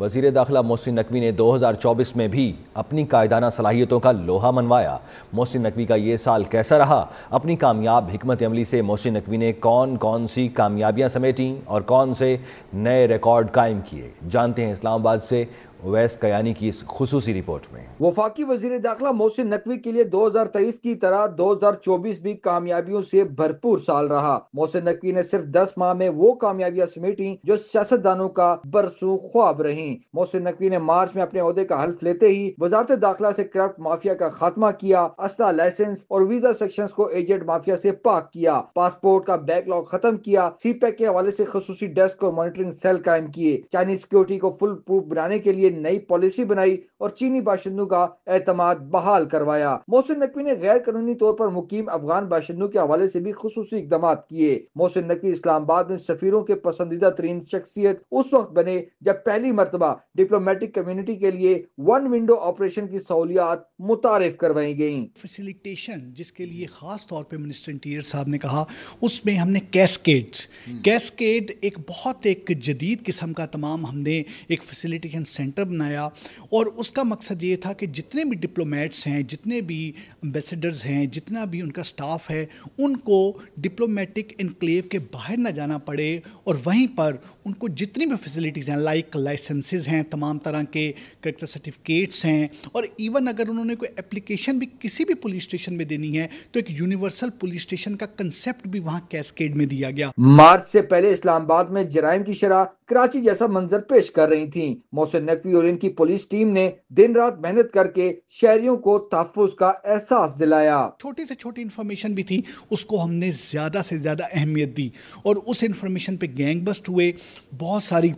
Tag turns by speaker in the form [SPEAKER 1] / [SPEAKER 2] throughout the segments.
[SPEAKER 1] وزیر داخلہ محسن نقوی نے 2024 میں بھی اپنی قائدانہ صلاحیتوں کا لوہا منوایا۔ محسن نقوی کا یہ سال کیسا رہا؟ اپنی کامیاب حکمت عملی سے محسن نقوی نے کون سی کامیابیاں سمیٹیں اور کون سے نئے ریکارڈ قائم کیے؟ جانتے ہیں اسلام آباد سے اویس کیانی کی اس خصوصی رپورٹ میں۔
[SPEAKER 2] وفاقی وزیر داخلہ محسن نقوی کے لیے 2023 کی طرح 2024 بھی کامیابیوں سے بھرپور سال رہا۔ محسن نقوی نے صرف 10 ماہ میں وہ کامیابیاں سمیٹیں جو سیاستدانوں کا برسوں خواب رہیں۔ محسن نقوی نے مارچ میں اپنے عہدے کا حلف لیتے ہی وزارت داخلہ سے کرپٹ مافیا کا خاتمہ کیا، اسلحہ لائسنس اور ویزا سیکشنز کو ایجنٹ مافیا سے پاک کیا، پاسپورٹ کا بیک لاگ ختم کیا، سی پیک کے حوالے سے خصوصی ڈیسک اور مانیٹرنگ سیل قائم کیے، چائنیز سیکیورٹی کو فل پروف بنانے کے لیے نئی پالیسی بنائی اور چینی باشندوں کا اعتماد بحال کروایا۔ محسن نقوی نے غیر قانونی طور پر مقیم افغان باشندوں کے حوالے سے بھی خصوصی اقدامات کیے۔ محسن نقوی اسلام آباد میں سفیروں کے پسندیدہ ترین شخصیت اس وقت بنے جب پہلی مرتبہ ڈپلومیٹک کمیونٹی کے لیے ون ونڈو آپریشن کی سہولیات متعارف کروائی گئیں۔
[SPEAKER 3] فیسیلیٹیشن جس کے لیے خاص طور پہ منسٹر انٹیریئر صاحب نے کہا، اس میں ہم نے کیسکیڈ ایک جدید قسم کا تمام ہم نے ایک فیسیلیٹیشن سینٹر بنایا، اور اس کا مقصد یہ تھا کہ جتنے بھی ڈپلومیٹس ہیں، جتنے بھی امبیسڈرز ہیں، جتنا بھی ان کا سٹاف ہے، ان کو ڈپلومیٹک انکلیو کے باہر نہ جانا پڑے، اور وہیں پر ان کو جتنی بھی فیسیلیٹیز ہیں لائک لائسنسز ہیں، تمام طرح کے کریکٹر سرٹیفکیٹس ہیں، اور ایون اگر انہوں نے کوئی اپلیکیشن بھی کسی بھی پولیس اسٹیشن میں دینی ہے تو ایک یونیورسل پولیس اسٹیشن کا کنسیپٹ بھی وہاں کیسکیڈ میں دیا گیا۔
[SPEAKER 2] مارچ سے پہلے اسلام آباد میں جرائم کی شرح کراچی جیسا منظر پیش کر رہی تھیں۔ محسن نقوی اور ان کی پولیس ٹیم نے دن رات محنت کر کے شہریوں کو تحفظ کا احساس دلایا۔
[SPEAKER 3] چھوٹی سے چھوٹی انفارمیشن بھی تھی، اس کو ہم نے زیادہ سے زیادہ اہمیت دی، اور اس انفارمیشن پہ گینگ بسٹ ہوئے، بہت ساری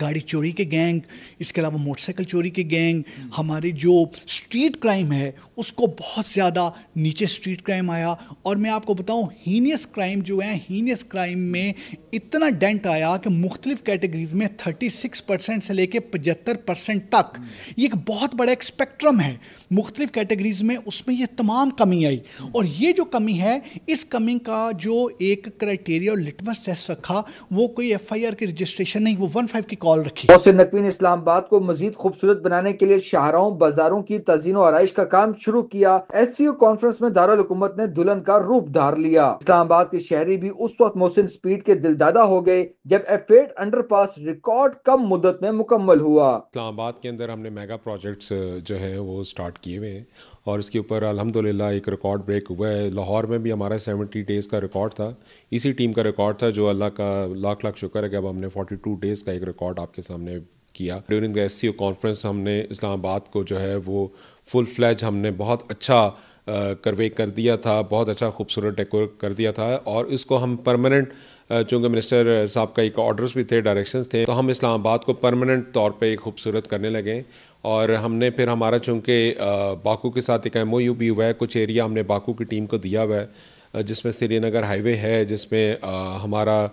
[SPEAKER 3] گاڑی چوری کے گینگ، اس کے علاوہ موٹر سائیکل چوری کے گینگ، ہمارے جو سٹریٹ کرائم ہے اس کو بہت زیادہ نیچے سٹریٹ کرائم آیا، اور میں آپ کو بتاؤں ہینیس کرائم جو ہیں، ہینیس کرائم میں اتنا ڈینٹ آیا کہ مختلف کیٹیگریز میں 36% سے لے کے 75% تک، یہ ایک بہت بڑا ایک اسپیکٹرم ہے مختلف کیٹیگریز میں، اس میں یہ تمام کمی آئی، اور یہ جو کمی ہے، اس کمی کا جو ایک کرائٹیریا اور لٹمس ٹیسٹ رکھا، وہ کوئی ایف آئی آر کی رجسٹریشن نہیں، وہ 15 کی کال رکھی۔
[SPEAKER 2] محسن نقوی نے اسلام آباد کو مزید خوبصورت بنانے کے لیے شاہراہوں بازاروں کی تزئین و آرائش کا کام شروع کیا۔ ایس سی او کانفرنس میں دارالحکومت نے دلہن کا روپ دھار لیا۔ اسلام آباد کے شہری بھی اس وقت محسن سپیڈ کے دلدادہ ہو گئے جب F8 انڈر پاس ریکارڈ کم مدت میں مکمل ہوا۔
[SPEAKER 4] اسلام آباد کے اندر ہم نے میگا پروجیکٹس جو ہیں وہ سٹارٹ کیے ہوئے ہیں، اور اس کے اوپر الحمدللہ ایک ریکارڈ بریک ہوا ہے۔ لاہور میں بھی ہمارا 70 ڈیز کا ریکارڈ تھا، اسی ٹیم کا ریکارڈ تھا، جو اللہ کا لاکھ لاکھ شکر ہے کہ اب ہم نے 42 ڈیز کا ایک ریکارڈ آپ کے سامنے کیا۔ During the S C O conference ہم نے اسلام آباد کو جو ہے وہ فل فلیج ہم نے بہت اچھا کروے کر دیا تھا، بہت اچھا خوبصورت ڈیکور کر دیا تھا، اور اس کو ہم پرماننٹ، چونکہ منسٹر صاحب کا ایک آرڈرز بھی تھے، ڈائریکشنز تھے، تو ہم اسلام آباد کو پرماننٹ طور پہ ایک خوبصورت کرنے لگے۔ اور ہم نے پھر ہمارا چونکہ باکو کے ساتھ ایک ایم او یو بھی ہوا ہے، کچھ ایریا ہم نے باکو کی ٹیم کو دیا ہوا ہے، جس میں سری نگر ہائی وے ہے، جس میں ہمارا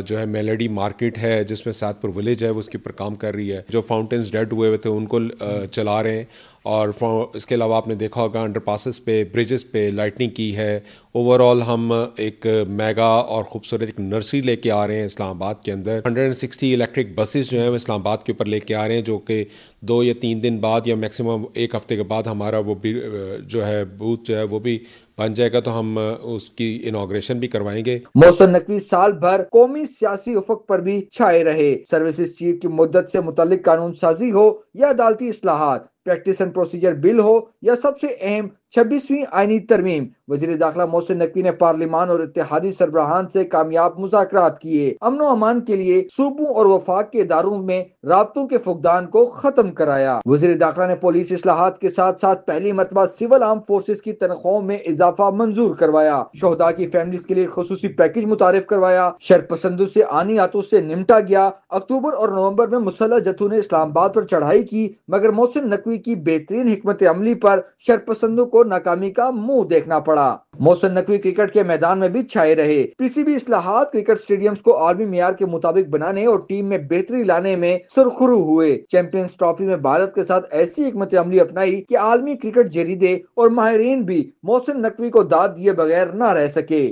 [SPEAKER 4] جو ہے میلڈی مارکیٹ ہے، جس میں ساتھ پور ولیج ہے، وہ اس کے اوپر کام کر رہی ہے، جو فاؤنٹینز ڈیڈ ہوئے تھے ان کو چلا رہے ہیں، اور اس کے علاوہ آپ نے دیکھا ہوگا انڈر پاسز پہ، برجز پہ لائٹنگ کی ہے۔ اوور آل ہم ایک میگا اور خوبصورت ایک نرسری لے کے آ رہے ہیں اسلام آباد کے اندر۔ 160 الیکٹرک بسز جو ہیں وہ اسلام آباد کے اوپر لے کے آ رہے ہیں، جو کہ 2 یا 3 دن بعد یا میکسیمم 1 ہفتے کے بعد ہمارا وہ بھی جو ہے بوتھ جو ہے وہ بھی بن جائے گا، تو ہم اس کی انوگریشن بھی کروائیں گے۔
[SPEAKER 2] محسن نقوی سال بھر قومی سیاسی افق پر بھی چھائے رہے۔ سروسز چیف کی مدت سے متعلق قانون سازی ہو یا عدالتی اصلاحات، پریکٹس اینڈ پروسیجر بل ہو یا سب سے اہم 26ویں آئینی ترمیم، وزیر داخلہ محسن نقوی نے پارلیمان اور اتحادی سربراہان سے کامیاب مذاکرات کیے، امن و امان کے لیے صوبوں اور وفاق کے اداروں میں رابطوں کے فقدان کو ختم کرایا۔ وزیر داخلہ نے پولیس اصلاحات کے ساتھ ساتھ پہلی مرتبہ سول آرم فورسز کی تنخواہوں میں اضافہ منظور کروایا، شہداء کی فیملیز کے لیے خصوصی پیکج متعارف کروایا، شرپسندوں سے آنی ہاتھوں سے نمٹا گیا۔ اکتوبر اور نومبر میں مسلح جتھوں نے اسلام آباد پر چڑھائی کی، مگر محسن نقوی کی بہترین حکمت عملی پر شرپسندوں کو ناکامی کا منہ دیکھنا پڑا۔ محسن نقوی کرکٹ کے میدان میں بھی چھائے رہے۔ پی سی بی اصلاحات کرکٹ سٹیڈیمز کو عالمی معیار کے مطابق بنانے اور ٹیم میں بہتری لانے میں سرخرو ہوئے۔ چیمپئنز ٹرافی میں بھارت کے ساتھ ایسی حکمت عملی اپنائی کہ عالمی کرکٹ جریدے اور ماہرین بھی محسن نقوی کو داد دیے بغیر نہ رہ سکے۔